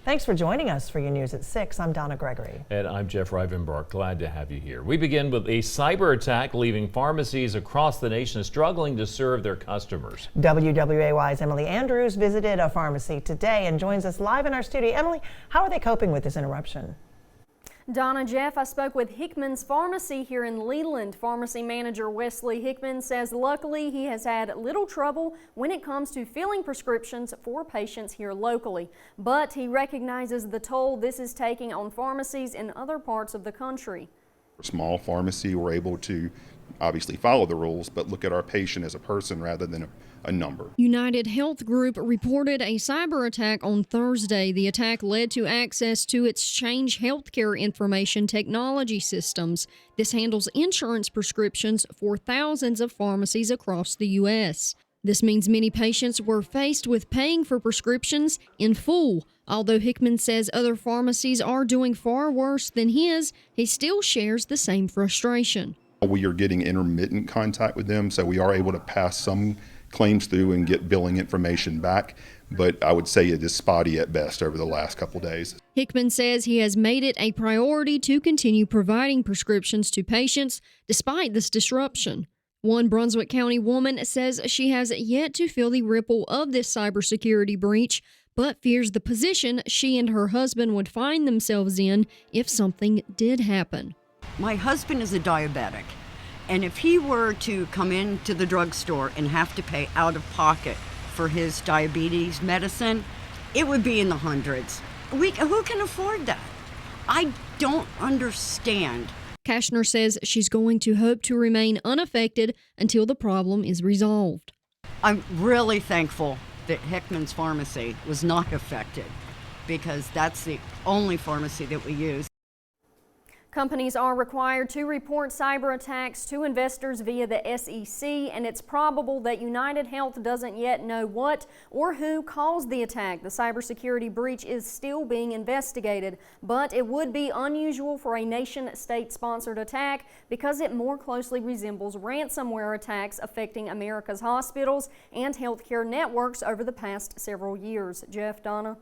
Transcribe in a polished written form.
Thanks for joining us for your news at 6. I'm Donna Gregory. And I'm Jeff Rivenbark. Glad to have you here. We begin with a cyber attack leaving pharmacies across the nation struggling to serve their customers. WWAY's Emily Andrews visited a pharmacy today and joins us live in our studio. Emily, how are they coping with this interruption? Donna, Jeff, I spoke with Hickmans-Pharmacy here in Leland. Pharmacy manager Wesley-Hickman says luckily he has had little trouble when it comes to filling prescriptions for patients here locally. But he recognizes the toll this is taking on pharmacies in other parts of the country. A small pharmacy, we're able to obviously follow the rules, but look at our patient as a person rather than a number. UnitedHealth-Group reported a cyber attack on Thursday. The attack led to access to its Change Healthcare information technology systems. This handles insurance prescriptions for thousands of pharmacies across the U.S. This means many patients were faced with paying for prescriptions in full. Although Hickman says other pharmacies are doing far worse than his, he still shares the same frustration. We are getting intermittent contact with them, so we are able to pass some claims through and get billing information back, but I would say it is spotty at best over the last couple days. Hickman says he has made it a priority to continue providing prescriptions to patients despite this disruption. One Brunswick County woman says she has yet to feel the ripple of this cybersecurity breach, but fears the position she and her husband would find themselves in if something did happen. My husband is a diabetic, and if he were to come into the drugstore and have to pay out of pocket for his diabetes medicine, it would be in the hundreds. Who can afford that? I don't understand. Kashner says she's going to hope to remain unaffected until the problem is resolved. I'm really thankful that Hickmans-Pharmacy was not affected, because that's the only pharmacy that we use. Companies are required to report cyber attacks to investors via the SEC, and it's probable that United Health doesn't yet know what or who caused the attack. The cybersecurity breach is still being investigated, but it would be unusual for a nation-state sponsored attack because it more closely resembles ransomware attacks affecting America's hospitals and healthcare networks over the past several years. Jeff, Donna?